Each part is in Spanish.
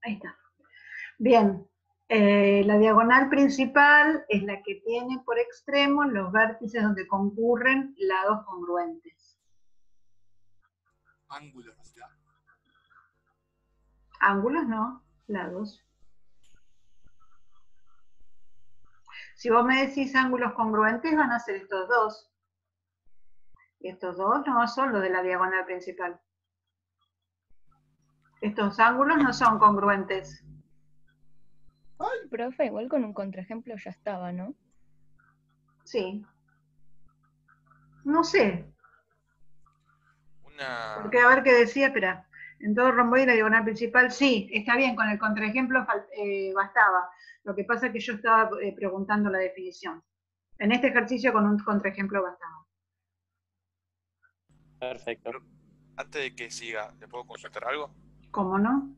Ahí está. Bien. La diagonal principal es la que tiene por extremos los vértices donde concurren lados congruentes. Ángulos, ¿no? Ángulos no, lados. Si vos me decís ángulos congruentes, van a ser estos dos. Y estos dos no son los de la diagonal principal. Estos ángulos no son congruentes. Ay, profe, igual con un contraejemplo ya estaba, ¿no? Sí. No sé. Porque a ver qué decía, espera. En todo romboide la diagonal principal, sí, está bien, con el contraejemplo bastaba. Lo que pasa es que yo estaba preguntando la definición. En este ejercicio con un contraejemplo bastaba. Perfecto. Pero, antes de que siga, ¿le puedo consultar algo? ¿Cómo no?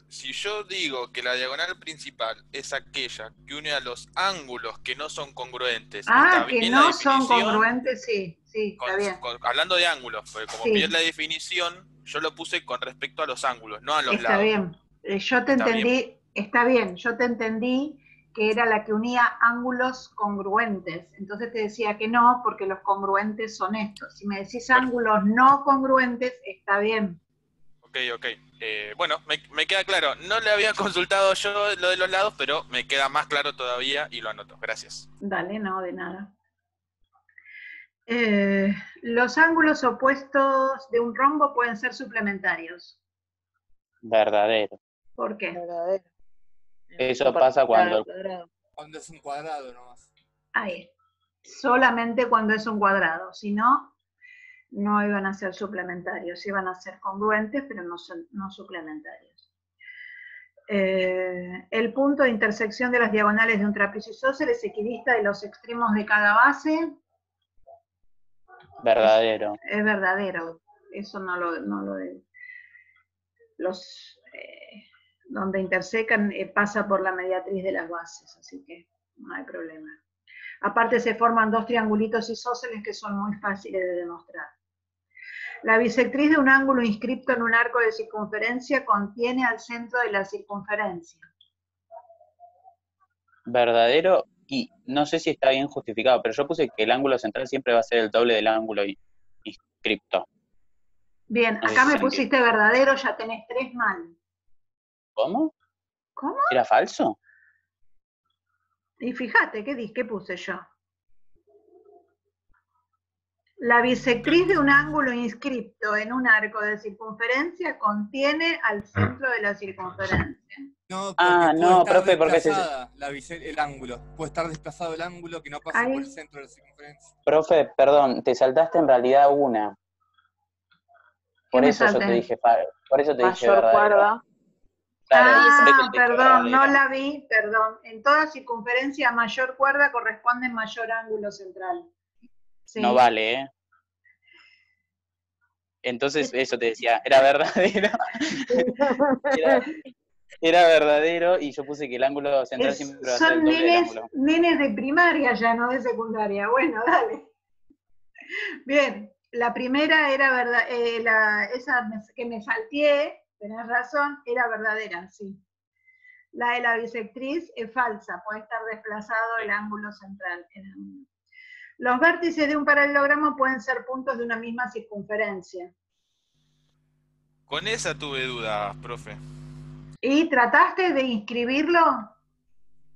Si yo digo que la diagonal principal es aquella que une a los ángulos que no son congruentes, Ah, ¿está que bien no la son definición? congruentes, sí, está bien. Hablando de ángulos, porque como Sí. pidió la definición, yo lo puse con respecto a los ángulos, no a los Está lados. bien. Yo te ¿Está entendí, bien? está bien, yo te entendí que era la que unía ángulos congruentes. Entonces te decía que no, porque los congruentes son estos. Si me decís ángulos no congruentes, está bien. Ok. Bueno, me queda claro. No le había consultado yo lo de los lados, pero me queda más claro todavía y lo anoto. Gracias. Dale, no, de nada. Los ángulos opuestos de un rombo pueden ser suplementarios. Verdadero. ¿Por qué? Verdadero. Eso pasa cuando... Cuando es un cuadrado nomás. Ahí. Solamente cuando es un cuadrado. Si no, no iban a ser suplementarios. Iban a ser congruentes, pero no suplementarios. El punto de intersección de las diagonales de un trapecio isósceles es equidista de los extremos de cada base. Verdadero. Es verdadero. Eso no lo donde intersecan pasa por la mediatriz de las bases, así que no hay problema. Aparte se forman dos triangulitos isósceles que son muy fáciles de demostrar. La bisectriz de un ángulo inscripto en un arco de circunferencia contiene al centro de la circunferencia. Verdadero, y no sé si está bien justificado, pero yo puse que el ángulo central siempre va a ser el doble del ángulo inscripto. Bien, No sé acá si me se pusiste entiende. verdadero, ya tenés 3 mal. ¿Cómo? ¿Cómo? ¿Era falso? Y fíjate, ¿qué puse yo? La bisectriz de un ángulo inscripto en un arco de circunferencia contiene al centro de la circunferencia. No, porque puede no, estar profe, porque desplazada el ángulo. Puede estar desplazado el ángulo que no pase Ahí. por el centro de la circunferencia. Profe, perdón, te saltaste en realidad una. Por me eso yo te salté? dije, por eso te dije Mayor verdadero. cuerda. Claro, por eso te dije Perdón, no verdadero. la vi, perdón. En toda circunferencia mayor cuerda corresponde mayor ángulo central. ¿Sí? No vale, ¿eh? Entonces eso te decía, era verdadero. Era verdadero y yo puse que el ángulo central siempre va a ser el Son doble del ángulo. nenes de primaria ya, no de secundaria. Bueno, dale. Bien, la primera era verdad, esa que me salteé, tenés razón, era verdadera, sí. La de la bisectriz es falsa, puede estar desplazado el ángulo central. Los vértices de un paralelogramo pueden ser puntos de una misma circunferencia. Con esa tuve dudas, profe. ¿Y trataste de inscribirlo?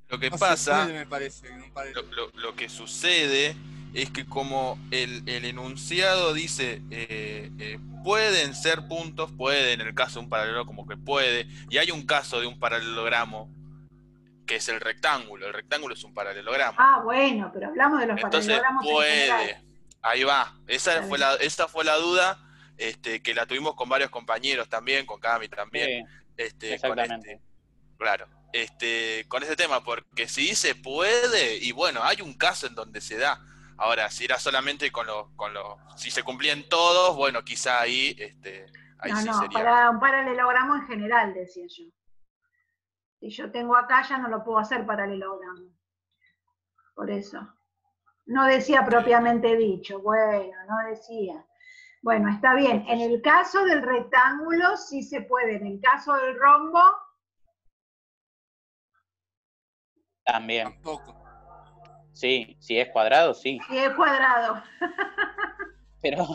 Lo que No pasa, se puede, me parece. lo que sucede es que como el enunciado dice pueden ser puntos, puede en el caso de un paralelo como que puede, y hay un caso de un paralelogramo que es el rectángulo es un paralelogramo. Ah, bueno, pero hablamos de los Entonces paralelogramos en general. puede, ahí va, esa fue la duda que la tuvimos con varios compañeros también, con Cami también, exactamente. Claro, con ese tema, porque si dice puede, y bueno, hay un caso en donde se da. Ahora, si era solamente si se cumplían todos, bueno, quizá ahí sí sería. Para un paralelogramo en general, decía yo. Si yo tengo acá, ya no lo puedo hacer paralelogramo. Por eso. No decía propiamente dicho, bueno, no decía. Bueno, está bien. En el caso del rectángulo sí se puede. En el caso del rombo, También. Tampoco. Sí, si es cuadrado, sí. sí es cuadrado. Pero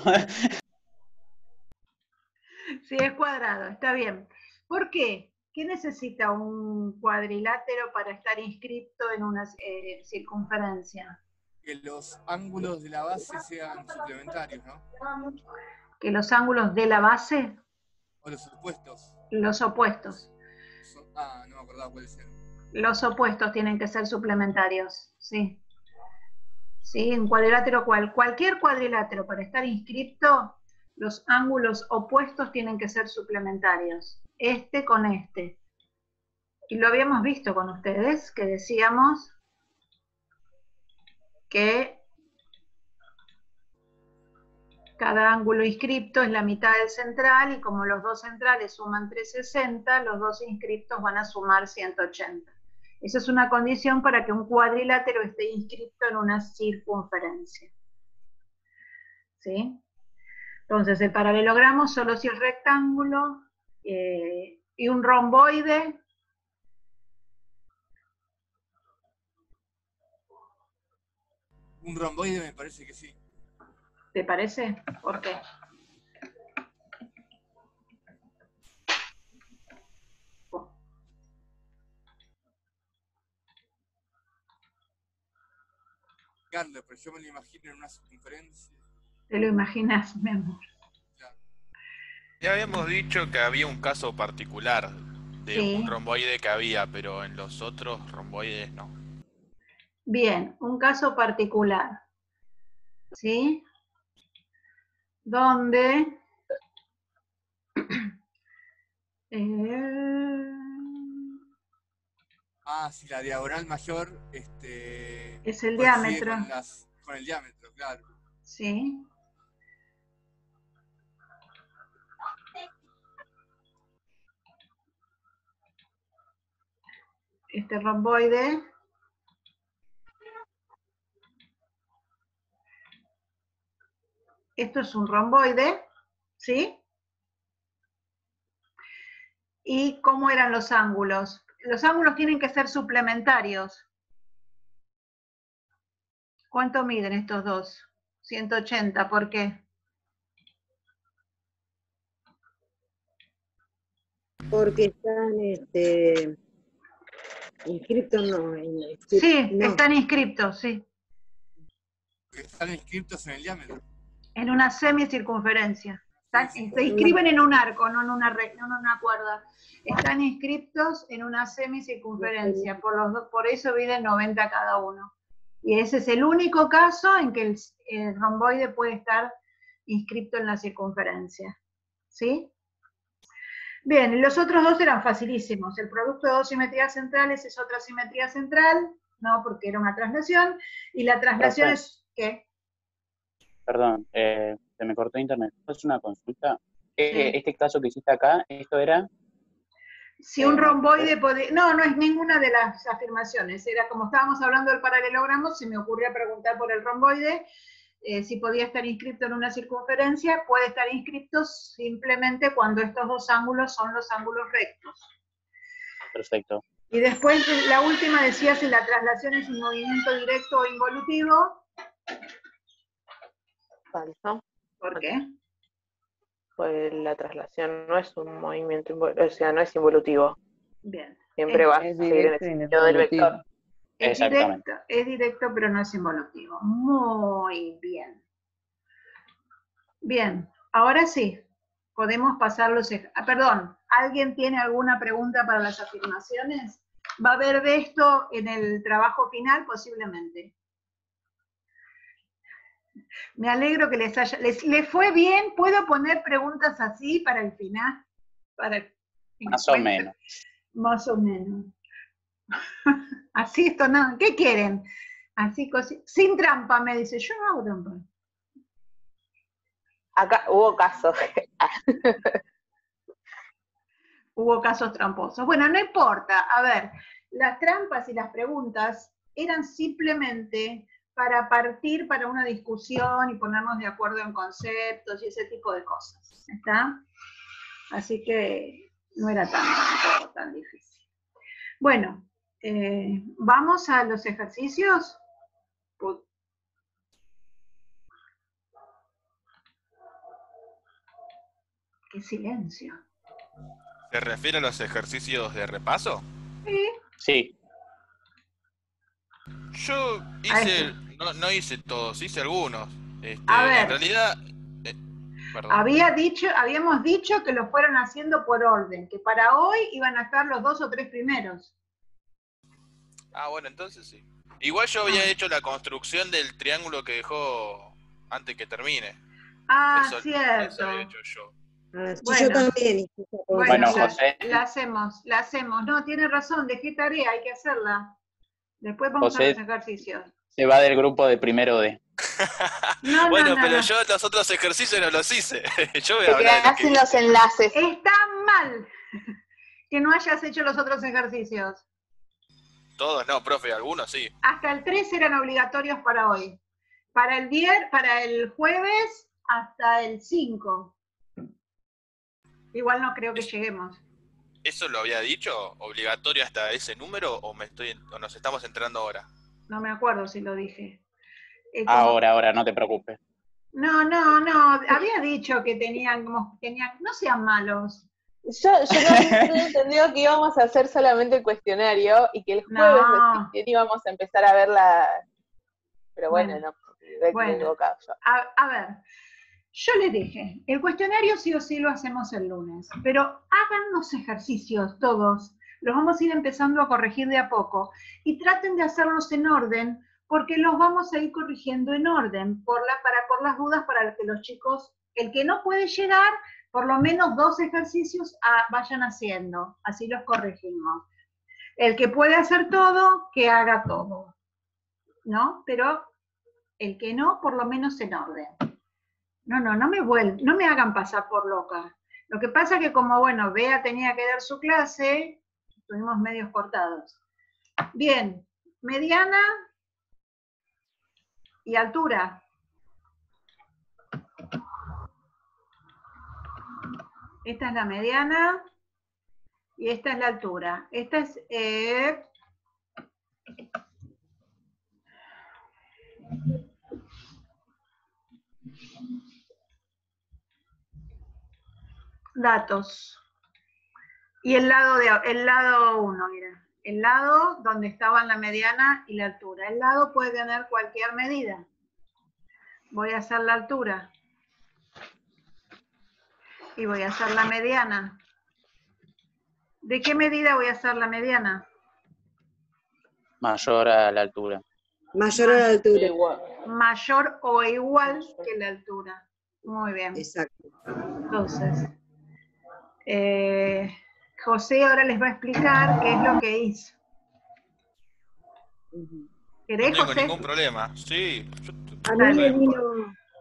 Sí es cuadrado, está bien. ¿Por qué? ¿Qué necesita un cuadrilátero para estar inscripto en una circunferencia? Que los ángulos de la base sean suplementarios, ¿no? Que los ángulos de la base, O los opuestos. los opuestos. No me acordaba cuál era. Los opuestos tienen que ser suplementarios, sí. Sí, un cuadrilátero cualquier cuadrilátero para estar inscripto, los ángulos opuestos tienen que ser suplementarios. Este con este. Y lo habíamos visto con ustedes, que decíamos que cada ángulo inscripto es la mitad del central y como los dos centrales suman 360, los dos inscriptos van a sumar 180. Esa es una condición para que un cuadrilátero esté inscripto en una circunferencia. ¿Sí? Entonces, el paralelogramo solo si es rectángulo y un romboide. Un romboide me parece que sí. ¿Te parece? ¿Por qué? Carlos, pero yo me lo imagino en una circunferencia. ¿Te lo imaginas, mi amor? Claro. Ya habíamos dicho que había un caso particular de Sí. un romboide que había, pero en los otros romboides no. Bien, un caso particular. ¿Sí? Donde Si la diagonal mayor es el coincide diámetro. con el diámetro, claro. ¿Sí? Este romboide esto es un romboide, ¿sí? ¿Y cómo eran los ángulos? Los ángulos tienen que ser suplementarios. ¿Cuánto miden estos dos? 180, ¿por qué? Porque están inscriptos, no. Sí, no. están inscriptos, sí. Están inscriptos en el diámetro. En una semicircunferencia. Sí. Se inscriben en un arco, no en una cuerda. Están inscriptos en una semicircunferencia, por eso miden 90 cada uno. Y ese es el único caso en que el romboide puede estar inscripto en la circunferencia. ¿Sí? Bien, y los otros dos eran facilísimos. El producto de dos simetrías centrales es otra simetría central, ¿no? Porque era una traslación. Y la traslación es... ¿Qué? Perdón, se me cortó internet. ¿Es una consulta? Sí. Este caso que hiciste acá, esto era... Si un romboide puede... No, no es ninguna de las afirmaciones. Era como estábamos hablando del paralelogramo, se me ocurrió preguntar por el romboide, si podía estar inscrito en una circunferencia. Puede estar inscrito simplemente cuando estos dos ángulos son los ángulos rectos. Perfecto. Y después la última decía si la traslación es un movimiento directo o involutivo. Falso. ¿Por qué? Pues la traslación no es un movimiento, o sea, no es involutivo. Bien. Siempre va a seguir en el sentido del vector. Es directo, pero no es involutivo. Muy bien. Bien, ahora sí, podemos pasar los... perdón, ¿alguien tiene alguna pregunta para las afirmaciones? ¿Va a haber de esto en el trabajo final? Posiblemente. Me alegro que les fue bien. ¿Puedo poner preguntas así para el final? Más o menos. Más o menos. Así esto no. ¿Qué quieren? Así, sin trampa, me dice. Yo no hago trampa. Acá hubo casos. Hubo casos tramposos. Bueno, no importa. A ver, las trampas y las preguntas eran simplemente para partir para una discusión y ponernos de acuerdo en conceptos y ese tipo de cosas. ¿Está? Así que no era tan difícil. Bueno, ¿vamos a los ejercicios? ¡Qué silencio! ¿Se refiere a los ejercicios de repaso? Sí. Sí. Yo hice, no hice todos, hice algunos. A ver. En realidad, perdón. Habíamos dicho que lo fueran haciendo por orden, que para hoy iban a estar los 2 o 3 primeros. Ah, bueno, entonces sí. Igual yo había hecho la construcción del triángulo que dejó antes que termine. Ah, Eso cierto. había hecho yo. Sí, Bueno. yo también hice esa cosa. Bueno, José. la hacemos. No, tiene razón, dejé tarea, hay que hacerla. Después vamos José. a los ejercicios. Se va del grupo de primero D. No, Bueno, no, pero no. yo los otros ejercicios no los hice. Yo voy a Te hablar de quedas los sin que los enlaces. Está mal que no hayas hecho los otros ejercicios. todos no, profe, algunos sí. Hasta el 3 eran obligatorios para hoy. Para el jueves, hasta el 5. Igual no creo que lleguemos. ¿Eso lo había dicho? ¿Obligatorio hasta ese número o nos estamos entrando ahora? No me acuerdo si lo dije. Ahora, no te preocupes. No. Había dicho que tenían, no sean malos. Yo no tenía entendido que íbamos a hacer solamente el cuestionario y que el jueves No. recién íbamos a empezar a ver la... Pero bueno, Bueno. no, Bueno. equivocado yo. A ver, yo les dije, el cuestionario sí o sí lo hacemos el lunes, pero hagan los ejercicios todos, los vamos a ir empezando a corregir de a poco, y traten de hacerlos en orden, porque los vamos a ir corrigiendo en orden, por las dudas, para que los chicos, el que no puede llegar, por lo menos 2 ejercicios vayan haciendo, así los corregimos. El que puede hacer todo, que haga todo, ¿no? Pero el que no, por lo menos en orden. No me hagan pasar por loca. Lo que pasa es que como, bueno, Bea tenía que dar su clase, estuvimos medios cortados. Bien, mediana y altura. Esta es la mediana y esta es la altura. Esta es... datos. Y el lado 1, mira. El lado donde estaban la mediana y la altura. El lado puede tener cualquier medida. Voy a hacer la altura. Y voy a hacer la mediana. ¿De qué medida voy a hacer la mediana? Mayor a la altura. Mayor a la altura. Igual. Mayor o igual que la altura. Muy bien. Exacto. Entonces, José ahora les va a explicar qué es lo que hizo. Ujú. ¿Querés, No tengo José? ningún problema. Sí. A mí me vino...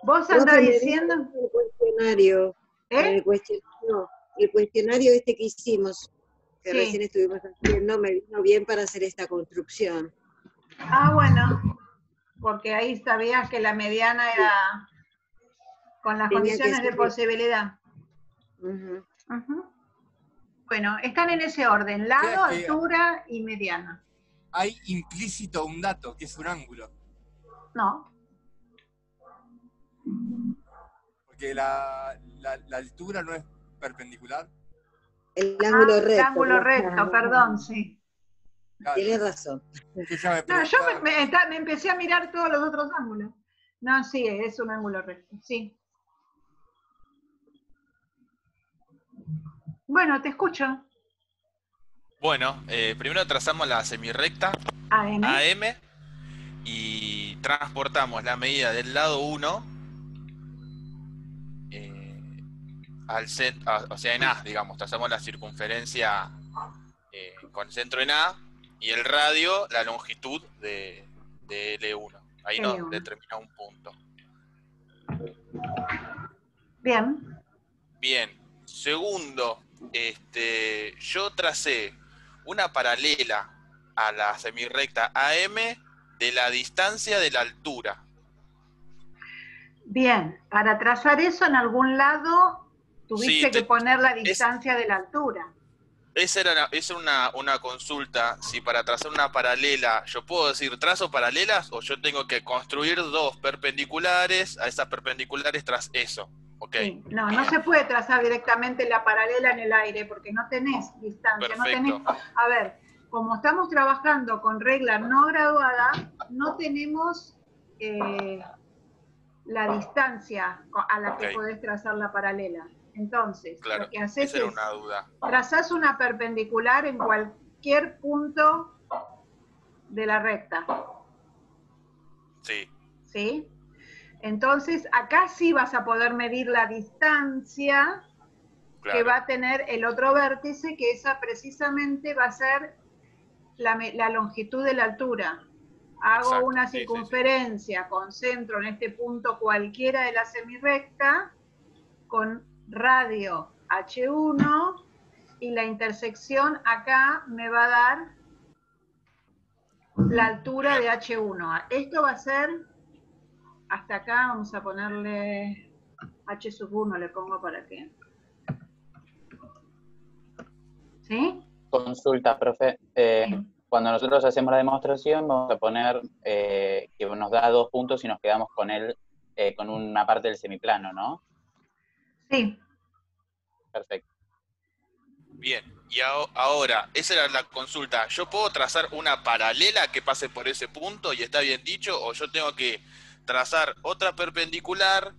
Vos Profe, andás me vino diciendo... el cuestionario. ¿Eh? El cuestionario este que hicimos, que Sí. recién estuvimos haciendo, me vino bien para hacer esta construcción. Ah, bueno. Porque ahí sabías que la mediana era con las Tenía que condiciones de ser- posibilidad. Ujú. Ujú. Bueno, están en ese orden, lado, O sea que- altura y mediana. Hay implícito un dato, que es un ángulo. No, Porque la altura no es perpendicular. El ángulo recto. el ángulo recto, claro. perdón, sí. Claro, Tienes razón. que ya me No, yo preguntaba- me empecé a mirar todos los otros ángulos. No, sí, es un ángulo recto, sí. Bueno, te escucho. Bueno, primero trazamos la semirrecta AM. AM y transportamos la medida del lado 1 al centro, o sea, en A, digamos, trazamos la circunferencia con centro en A y el radio, la longitud de L1. Ahí nos L1. determina un punto. Bien. Bien. Segundo, yo tracé una paralela a la semirrecta AM de la distancia de la altura. Bien, para trazar eso en algún lado tuviste Sí, que poner la distancia de la altura. Esa era una consulta, si para trazar una paralela, yo puedo decir trazo paralelas o yo tengo que construir dos perpendiculares, a esas perpendiculares tras eso. Ok. Sí, no bien, se puede trazar directamente la paralela en el aire porque no tenés distancia, perfecto. A ver, como estamos trabajando con regla no graduada, no tenemos la distancia a la que Ok. podés trazar la paralela. Entonces, Claro, lo que haces esa era es, una duda. trazás una perpendicular en cualquier punto de la recta, Sí, ¿sí? Entonces, acá sí vas a poder medir la distancia que claro. va a tener el otro vértice, que esa precisamente va a ser la longitud de la altura. Hago Exacto, una sí, sí, sí. circunferencia con centro en este punto cualquiera de la semirrecta, con radio H1, y la intersección acá me va a dar la altura de H1. Esto va a ser, hasta acá vamos a ponerle H1, le pongo para que... ¿Sí? Consulta, profe. Cuando nosotros hacemos la demostración, vamos a poner que nos da 2 puntos y nos quedamos con él, con una parte del semiplano, ¿no? Sí. Perfecto. Bien, y ahora, esa era la consulta. ¿Yo puedo trazar una paralela que pase por ese punto y está bien dicho? ¿O yo tengo que trazar otra perpendicular,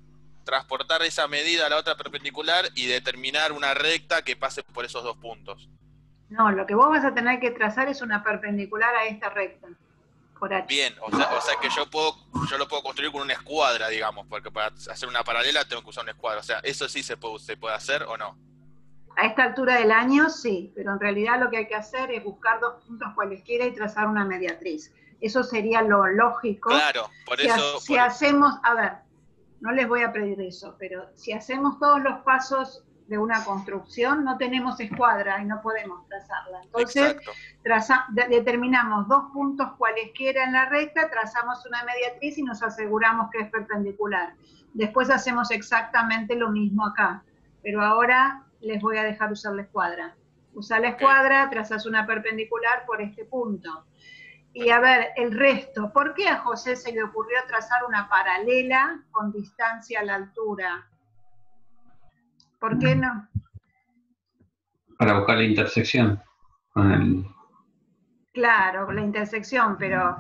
transportar esa medida a la otra perpendicular y determinar una recta que pase por esos 2 puntos? No, lo que vos vas a tener que trazar es una perpendicular a esta recta, por H. Bien, o sea que yo lo puedo construir con una escuadra, digamos, porque para hacer una paralela tengo que usar una escuadra. O sea, ¿eso sí se puede hacer o no? A esta altura del año sí, pero en realidad lo que hay que hacer es buscar 2 puntos cualesquiera y trazar una mediatriz. Eso sería lo lógico. Claro, por eso... Si hacemos, a ver, no les voy a pedir eso, pero si hacemos todos los pasos de una construcción, no tenemos escuadra y no podemos trazarla. Entonces, determinamos 2 puntos cualesquiera en la recta, trazamos una mediatriz y nos aseguramos que es perpendicular. Después hacemos exactamente lo mismo acá, pero ahora les voy a dejar usar la escuadra. Usar la escuadra, trazas una perpendicular por este punto. Y a ver, el resto, ¿por qué a José se le ocurrió trazar una paralela con distancia a la altura? ¿Por qué no? Para buscar la intersección con el... Claro, la intersección, pero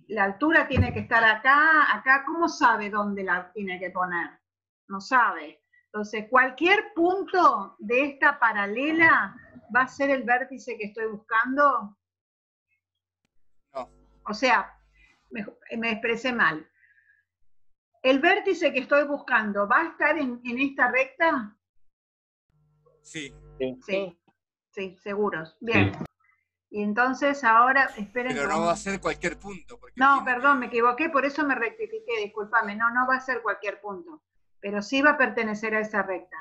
la altura tiene que estar acá, ¿cómo sabe dónde la tiene que poner? No sabe. Entonces, cualquier punto de esta paralela va a ser el vértice que estoy buscando. No. O sea, me expresé mal. ¿El vértice que estoy buscando va a estar en esta recta? Sí. Sí, seguros. Bien. Sí. Y entonces ahora, esperen. Pero no va a ser cualquier punto. Porque No, perdón, me equivoqué, por eso me rectifiqué, discúlpame. No va a ser cualquier punto, pero sí va a pertenecer a esa recta.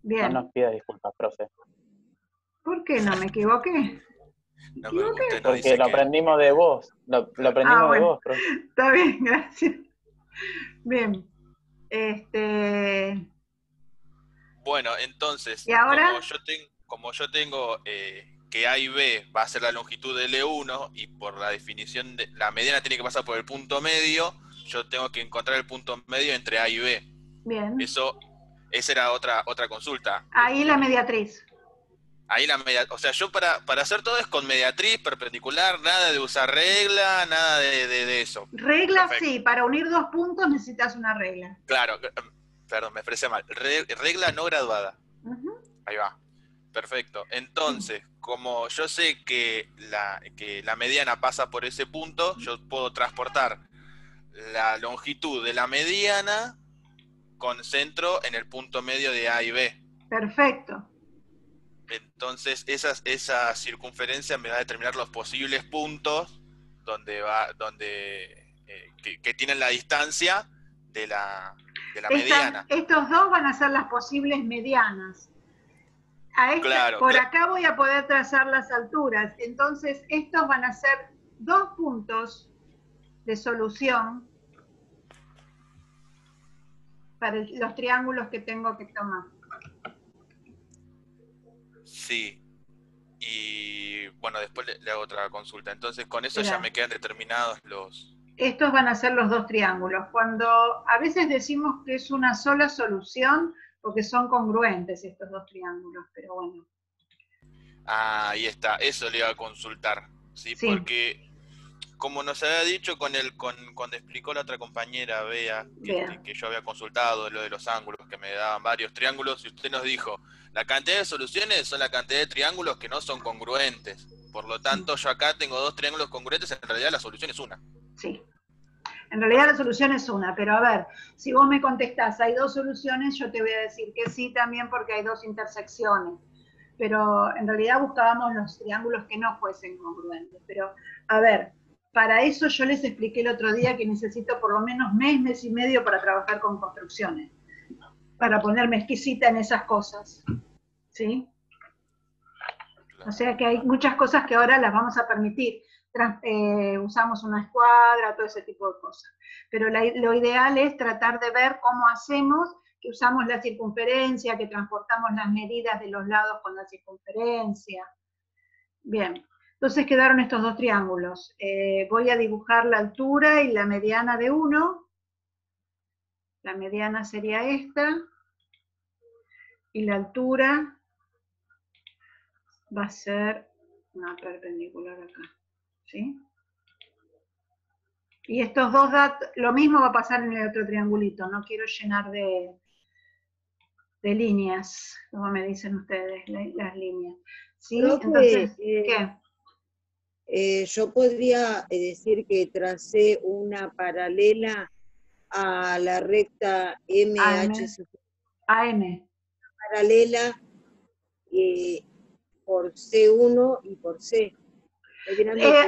Bien. No nos pida disculpas, profe. ¿Por qué no me equivoqué? No, pero usted no Porque dice lo que... aprendimos de vos. Lo aprendimos de vos, profe. Está bien, gracias. Bien. Bueno, entonces, ¿Y ahora? como yo tengo que A y B va a ser la longitud de L1 y por la definición de la mediana tiene que pasar por el punto medio, yo tengo que encontrar el punto medio entre A y B. Bien. Esa era otra consulta. Ahí la mediatriz. Ahí o sea, yo para hacer todo es con mediatriz, perpendicular, nada de usar regla, nada de eso. Regla Perfecto. sí, para unir 2 puntos necesitas una regla. Claro, perdón, me expresé mal. Regla no graduada. Uh-huh. Ahí va. Perfecto. Entonces, como yo sé que la mediana pasa por ese punto, yo puedo transportar la longitud de la mediana con centro en el punto medio de A y B. Perfecto. Entonces, esa circunferencia me va a determinar los posibles puntos que tienen la distancia de la mediana. Estos dos van a ser las posibles medianas. Claro, por acá voy a poder trazar las alturas. Entonces, estos van a ser 2 puntos de solución para los triángulos que tengo que tomar. Sí. Y bueno, después le hago otra consulta. Entonces, con eso ya Mirá. me quedan determinados los... Estos van a ser los dos triángulos. Cuando a veces decimos que es una sola solución, porque son congruentes estos dos triángulos, pero bueno. Ah, ahí está, eso le iba a consultar, ¿sí? Sí. Porque como nos había dicho cuando explicó la otra compañera, Bea, Bien. que yo había consultado lo de los ángulos, que me daban varios triángulos, y usted nos dijo, la cantidad de soluciones son la cantidad de triángulos que no son congruentes. Por lo tanto, yo acá tengo dos triángulos congruentes, en realidad la solución es una. Sí. En realidad la solución es una, pero a ver, si vos me contestás, hay dos soluciones, yo te voy a decir que sí también porque hay dos intersecciones. Pero en realidad buscábamos los triángulos que no fuesen congruentes. Pero, a ver, para eso yo les expliqué el otro día que necesito por lo menos mes y medio para trabajar con construcciones, para ponerme exquisita en esas cosas, ¿sí? O sea que hay muchas cosas que ahora las vamos a permitir. Usamos una escuadra, todo ese tipo de cosas. Pero lo ideal es tratar de ver cómo hacemos, que usamos la circunferencia, que transportamos las medidas de los lados con la circunferencia. Bien, entonces quedaron estos dos triángulos. Voy a dibujar la altura y la mediana de uno. La mediana sería esta. Y la altura va a ser una perpendicular acá. ¿Sí? Y estos dos datos, lo mismo va a pasar en el otro triangulito, no quiero llenar de líneas, como me dicen ustedes, las líneas. ¿Sí? Profe, Entonces, ¿qué? Yo podría decir que tracé una paralela a la recta MH AM. paralela por C1 y por C.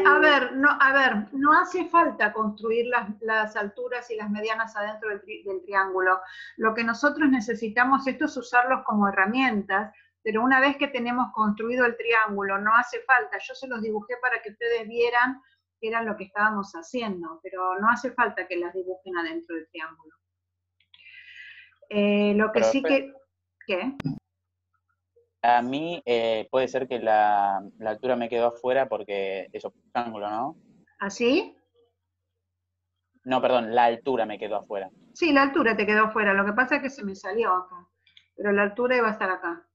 A ver, no hace falta construir las alturas y las medianas adentro del triángulo. Lo que nosotros necesitamos, esto es usarlos como herramientas, pero una vez que tenemos construido el triángulo, no hace falta. Yo se los dibujé para que ustedes vieran que era lo que estábamos haciendo, pero no hace falta que las dibujen adentro del triángulo. Lo que sí que... ¿Qué? A mí puede ser que la altura me quedó afuera porque eso es un ángulo, ¿no? ¿Así? No, perdón, la altura me quedó afuera. Sí, la altura te quedó afuera, lo que pasa es que se me salió acá, pero la altura iba a estar acá.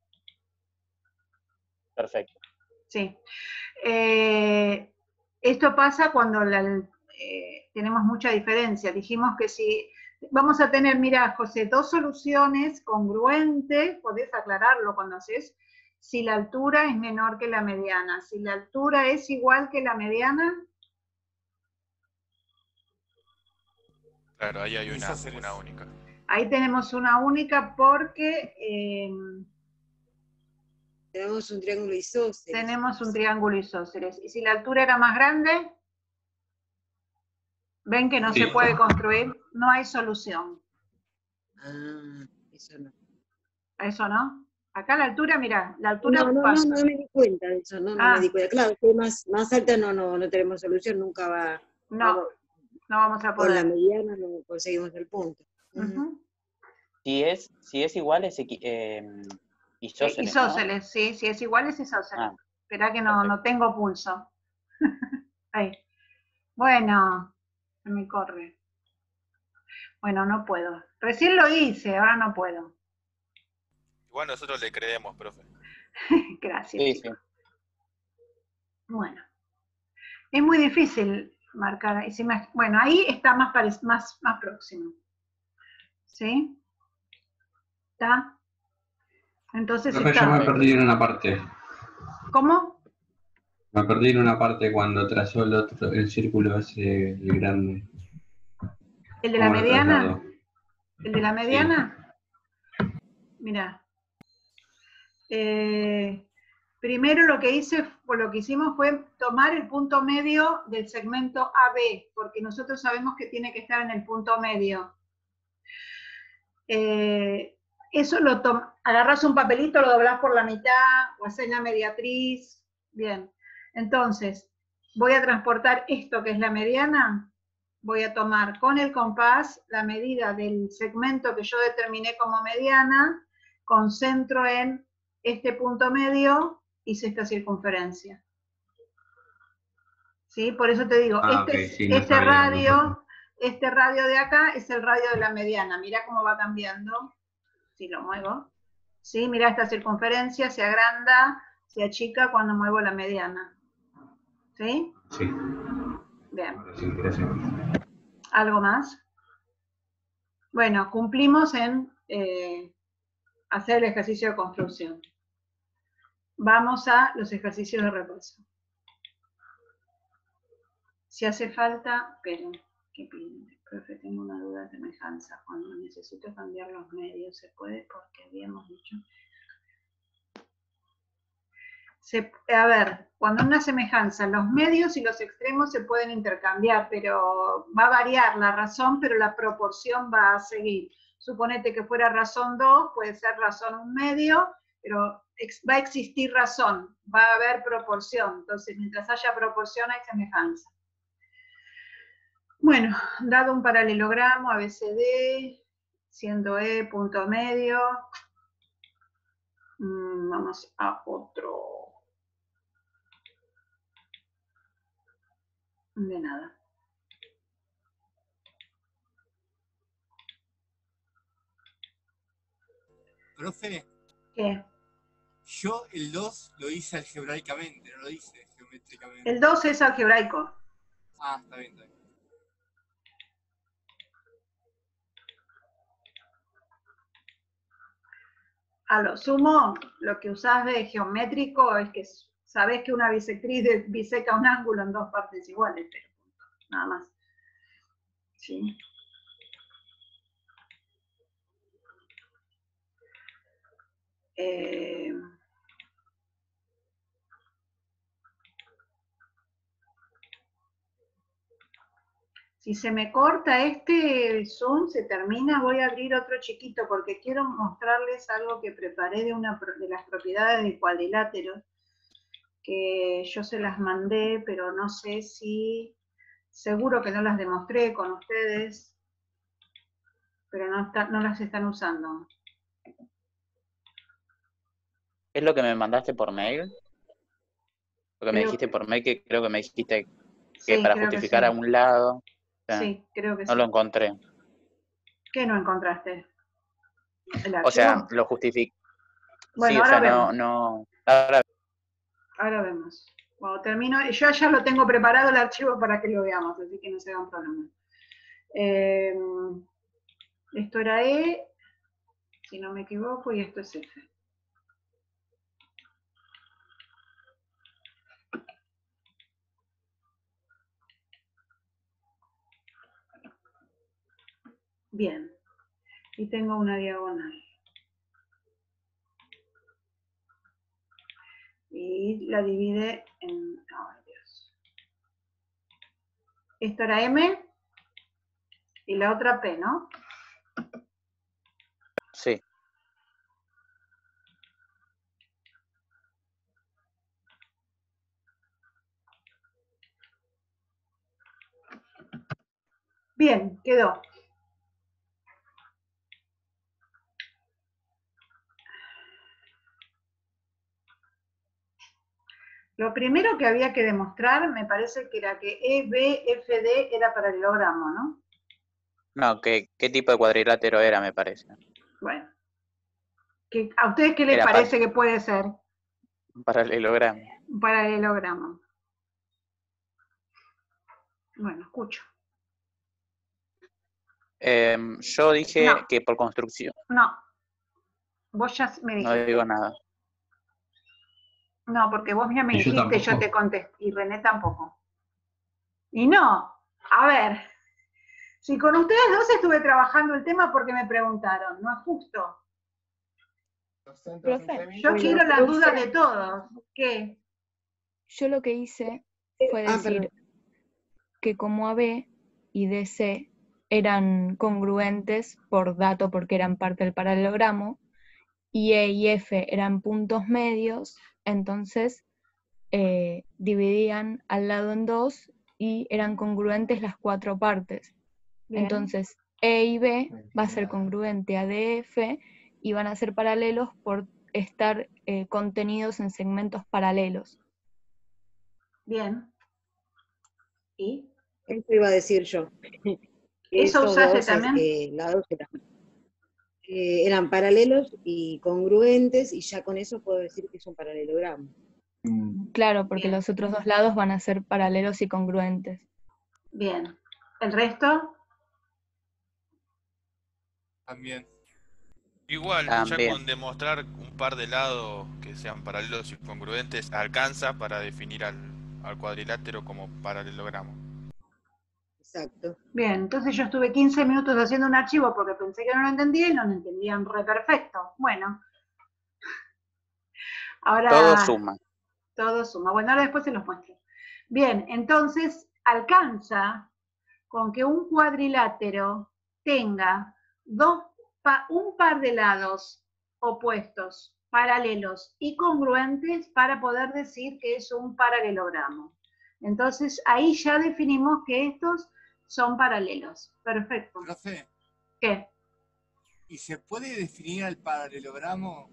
Perfecto. Sí. Esto pasa cuando tenemos mucha diferencia. Dijimos que si vamos a tener, mira, José, dos soluciones congruentes, podés aclararlo cuando haces, si la altura es menor que la mediana. Si la altura es igual que la mediana. Claro, ahí hay una única. Ahí tenemos una única porque... tenemos un triángulo isósceles. Tenemos un triángulo isósceles. Y si la altura era más grande, ven que no se puede construir, no hay solución. Ah, eso no. ¿Eso no? Acá la altura, mirá, la altura... No me di cuenta de eso, no me di cuenta. Claro, que más alta no tenemos solución, nunca va... No vamos a poder. Con la mediana no conseguimos el punto. Si es igual, es isósceles, isósceles, ¿no? sí, si es igual es isósceles. Ah, esperá que no tengo pulso. Ahí. Bueno, se me corre. Bueno, no puedo. Recién lo hice, ahora no puedo. Igual nosotros le creemos, profe. Gracias. Sí, chicos. Bueno. Es muy difícil marcar. Bueno, ahí está más próximo. ¿Sí? ¿Está? Entonces Pero yo me perdí en una parte. ¿Cómo? Me perdí en una parte cuando trazó el círculo ese, el grande. ¿El de la mediana? ¿El de la mediana? Sí. Mirá. Primero lo que hicimos fue tomar el punto medio del segmento AB, porque nosotros sabemos que tiene que estar en el punto medio. Eso agarrás un papelito, lo doblás por la mitad, o hacés la mediatriz. Bien. Entonces, voy a transportar esto que es la mediana, voy a tomar con el compás la medida del segmento que yo determiné como mediana, concentro en este punto medio, hice esta circunferencia. ¿Sí? Por eso te digo, este radio de acá es el radio de la mediana. Mirá cómo va cambiando, si lo muevo. ¿Sí? Mirá esta circunferencia, se agranda, se achica cuando muevo la mediana. ¿Sí? Sí. Bien. Sí, gracias. ¿Algo más? Bueno, cumplimos en hacer el ejercicio de construcción. Vamos a los ejercicios de repaso. Si hace falta, pero, ¿qué piden? Profe, tengo una duda de semejanza. Cuando necesito cambiar los medios, ¿se puede? Porque habíamos dicho... a ver, cuando una semejanza, los medios y los extremos se pueden intercambiar, pero va a variar la razón, pero la proporción va a seguir. Suponete que fuera razón 2, puede ser razón 1/2, pero va a existir razón, va a haber proporción. Entonces, mientras haya proporción, hay semejanza. Bueno, dado un paralelogramo ABCD, siendo E punto medio, vamos a otro. De nada. Profe, ¿Qué? yo el 2 lo hice algebraicamente, no lo hice geométricamente. El 2 es algebraico. Ah, está bien, está bien. A lo sumo, lo que usás de geométrico es que sabés que una bisectriz biseca un ángulo en dos partes iguales, pero nada más. ¿Sí? Si se me corta el Zoom, se termina, voy a abrir otro chiquito porque quiero mostrarles algo que preparé de las propiedades del cuadrilátero, que yo se las mandé, pero no sé si, seguro que no las demostré con ustedes, pero no las están usando. ¿Es lo que me mandaste por mail? Lo que me dijiste por mail, que creo que me dijiste que sí, para justificar sí. a un lado. Sí, creo que no sí. lo encontré. ¿Qué no encontraste? O sea, lo justifiqué. Bueno, sí, ahora o sea, vemos. no. Ahora vemos. Cuando termino, yo ya lo tengo preparado el archivo para que lo veamos, así que no se hagan problema. Esto era E, si no me equivoco, y esto es F. Bien. Y tengo una diagonal. Y la divide en... Ay, Dios. Esto era M y la otra P, ¿no? Sí. Bien, quedó. Lo primero que había que demostrar, me parece que era que EBFD era paralelogramo, ¿no? No, ¿qué tipo de cuadrilátero era, me parece? Bueno. ¿A ustedes qué les parece que puede ser? Un paralelogramo. Un paralelogramo. Bueno, escucho. Yo dije que por construcción. No. Vos ya me dijiste. No digo nada. No, porque vos ya me dijiste, yo te contesté, y René tampoco. Y no, a ver, si con ustedes dos estuve trabajando el tema porque me preguntaron, no es justo. Profe, Yo quiero las dudas de todos. ¿Qué? Yo lo que hice fue decir que como AB y DC eran congruentes por dato porque eran parte del paralelogramo, y E y F eran puntos medios, entonces dividían al lado en 2 y eran congruentes las 4 partes. Bien. Entonces, E y B va a ser congruente a DF y van a ser paralelos por estar contenidos en segmentos paralelos. Bien. ¿Y? Eso iba a decir yo. ¿Eso Esos usaste dos también? lados eran paralelos y congruentes, y ya con eso puedo decir que es un paralelogramo. Claro, porque Bien. los otros 2 lados van a ser paralelos y congruentes. Bien. ¿El resto? También. Igual, También. ya con demostrar un par de lados que sean paralelos y congruentes, alcanza para definir al cuadrilátero como paralelogramo. Exacto. Bien, entonces yo estuve 15 minutos haciendo un archivo porque pensé que no lo entendía y no lo entendían re perfecto. Bueno. Ahora... Todo suma. Todo suma. Bueno, ahora después se los muestro. Bien, entonces alcanza con que un cuadrilátero tenga un par de lados opuestos, paralelos y congruentes para poder decir que es un paralelogramo. Entonces ahí ya definimos que estos son paralelos. Perfecto. Profe, ¿Qué? ¿y se puede definir al paralelogramo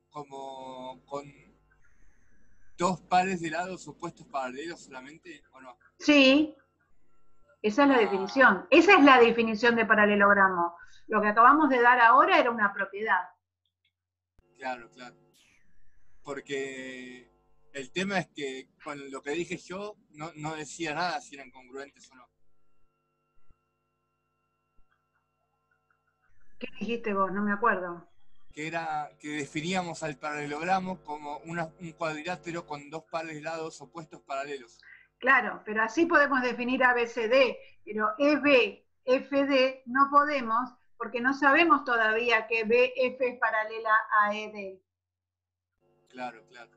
como con 2 pares de lados opuestos paralelos solamente, o no? Sí, esa es la definición. Esa es la definición de paralelogramo. Lo que acabamos de dar ahora era una propiedad. Claro, claro. Porque el tema es que con lo que dije yo no decía nada si eran congruentes o no. ¿Qué dijiste vos? No me acuerdo. Que definíamos al paralelogramo como un cuadrilátero con 2 pares de lados opuestos paralelos. Claro, pero así podemos definir ABCD, pero EB, FD no podemos porque no sabemos todavía que BF es paralela a ED. Claro, claro.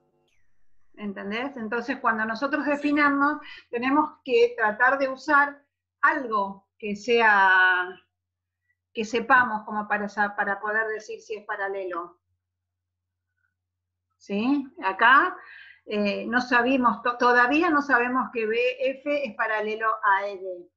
¿Entendés? Entonces, cuando nosotros definamos, tenemos que tratar de usar algo que sepamos como para poder decir si es paralelo. ¿Sí? Acá todavía no sabemos que BF es paralelo a ED.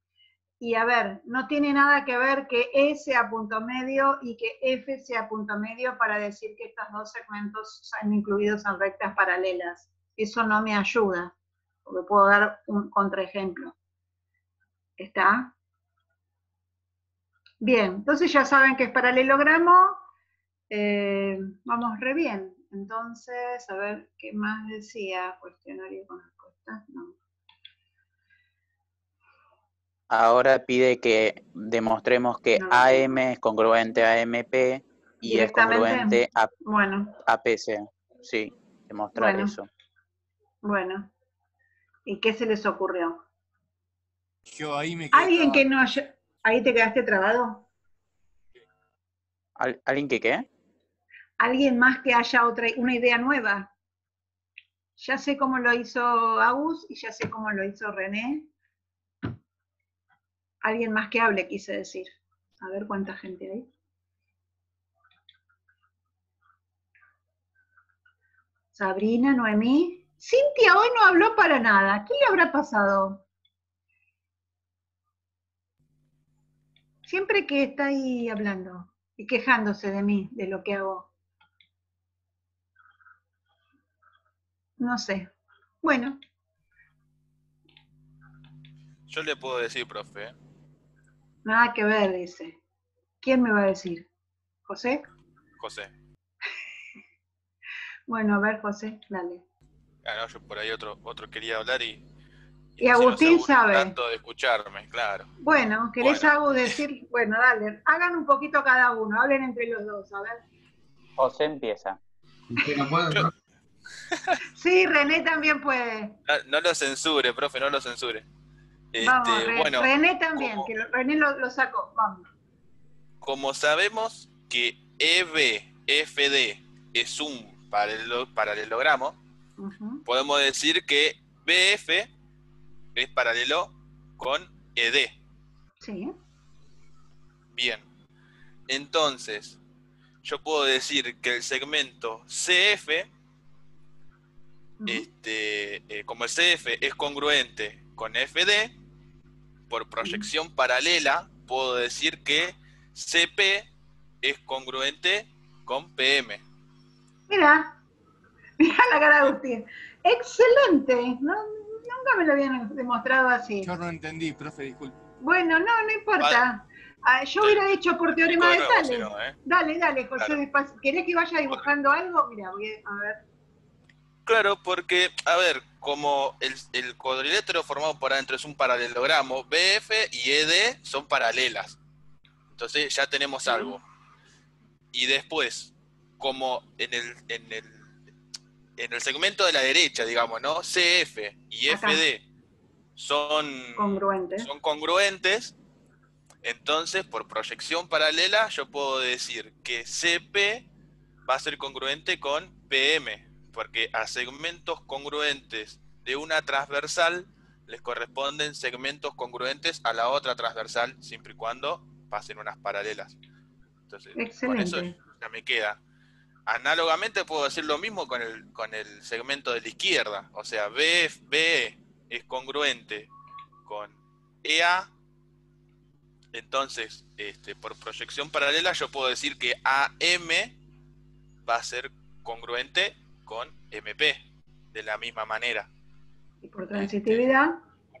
Y a ver, no tiene nada que ver que E sea punto medio y que F sea punto medio para decir que estos 2 segmentos son incluidos en rectas paralelas. Eso no me ayuda, porque puedo dar un contraejemplo. ¿Está? Bien, entonces ya saben que es paralelogramo. Vamos re bien. Entonces, a ver, ¿qué más decía? Cuestionario con respuestas, no. Ahora pide que demostremos que No. AM es congruente a MP y es congruente a Bueno, APC. Sí, demostrar Bueno. eso. bueno. ¿Y qué se les ocurrió? Yo ahí me quedé ¿Alguien que trabado. no haya... ¿Ahí te quedaste trabado? ¿Alguien que qué? ¿Alguien más que haya una idea nueva? Ya sé cómo lo hizo Agus y ya sé cómo lo hizo René. Alguien más que hable, quise decir. A ver cuánta gente hay. Sabrina, Noemí. Cintia hoy no habló para nada. ¿Qué le habrá pasado? Siempre que está ahí hablando y quejándose de mí, de lo que hago. No sé. Bueno. Yo le puedo decir, profe. Nada que ver, dice. ¿Quién me va a decir? ¿José? José. Bueno, a ver, José, dale. Claro, yo por ahí otro quería hablar y Y así no se Agustín aburren sabe. tanto de escucharme, claro. Bueno, ¿querés Bueno. algo decir? Bueno, dale. Hagan un poquito cada uno, hablen entre los dos, a ver. José empieza. ¿No puedo, Yo- no? Sí, René también puede. No lo censure, profe, no lo censure. Vamos, Bueno, René también, como- que René lo sacó. Vamos. como sabemos que EBFD es un paralelogramo, Ujú. podemos decir que BF es paralelo con ED. Sí. Bien. Entonces, yo puedo decir que el segmento CF, Ujú. como el CF es congruente con FD, por proyección paralela, puedo decir que CP es congruente con PM. Mira la cara de Agustín. Excelente. Nunca me lo habían demostrado así. Yo no entendí, profe, disculpe. Bueno, no importa. Yo hubiera dicho por teorema de Tales. Si no, Dale, José. Claro. ¿Querés que vaya dibujando algo? Mira, voy a ver. Claro, porque, a ver, como el cuadrilátero formado por adentro es un paralelogramo, BF y ED son paralelas. Entonces ya tenemos algo. Y después, como en el segmento de la derecha, digamos, ¿no? CF y FD son congruentes. Entonces, por proyección paralela, yo puedo decir que CP va a ser congruente con PM, porque a segmentos congruentes de una transversal les corresponden segmentos congruentes a la otra transversal, siempre y cuando pasen unas paralelas. Entonces, con eso ya me queda. Análogamente puedo decir lo mismo con el segmento de la izquierda, o sea, BE es congruente con EA. Entonces, por proyección paralela yo puedo decir que AM va a ser congruente con MP, de la misma manera. ¿Y por transitividad?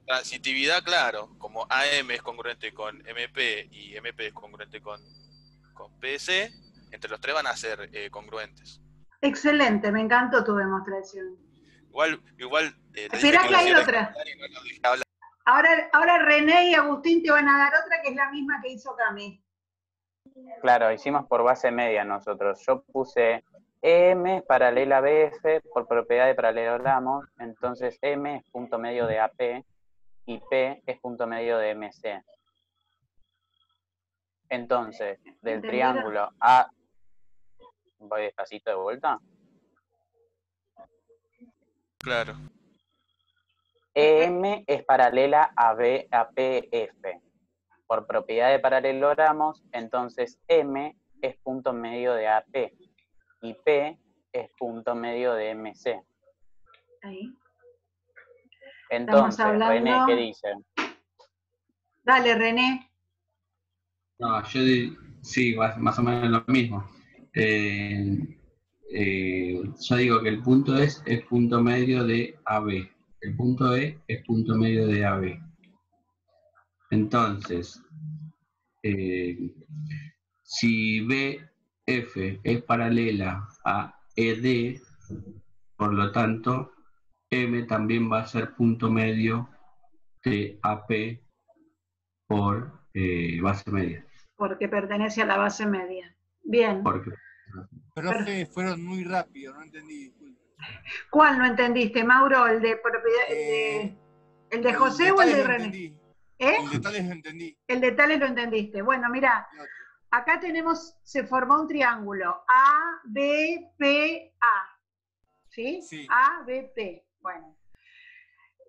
Transitividad, claro, como AM es congruente con MP y MP es congruente con PS, entre los tres van a ser congruentes. Excelente, me encantó tu demostración. Igual espera que hay otra. Ahora René y Agustín te van a dar otra que es la misma que hizo Cami. Claro, hicimos por base media nosotros. Yo puse EM es paralela a BF por propiedad de paralelogramos, entonces M es punto medio de AP y P es punto medio de MC. Entonces, del triángulo A... ¿Voy despacito de vuelta? Claro. EM es paralela a PF. Por propiedad de paralelogramos, entonces M es punto medio de AP y P es punto medio de MC. Ahí. Entonces, René, ¿qué dice? Dale, René. No, sí, más o menos lo mismo. Yo digo que el punto es punto medio de AB. El punto E es punto medio de AB. Entonces, si BF es paralela a ED, por lo tanto, M también va a ser punto medio de AP por base media. Porque pertenece a la base media. Bien. Profe, fueron muy rápido, no entendí, disculpe. ¿Cuál no entendiste, Mauro? ¿El de propiedad, el de José o el de René? El de Tales lo entendí. El de Tales lo entendiste. Bueno, mira, acá se formó un triángulo ABPA. ¿Sí? Sí. ABP. Bueno.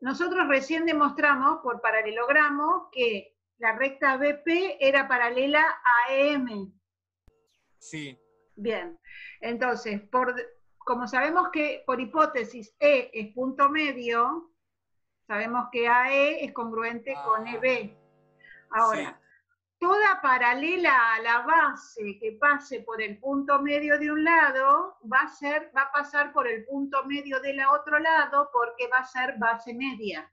Nosotros recién demostramos por paralelogramo que la recta BP era paralela a EM. Sí. Bien. Entonces, como sabemos que por hipótesis E es punto medio, sabemos que AE es congruente con EB. Ahora, toda paralela a la base que pase por el punto medio de un lado va a pasar por el punto medio del otro lado porque va a ser base media.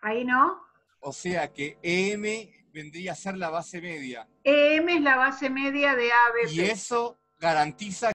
¿Ahí no? O sea que EM vendría a ser la base media. EM es la base media de ABP. Y eso garantiza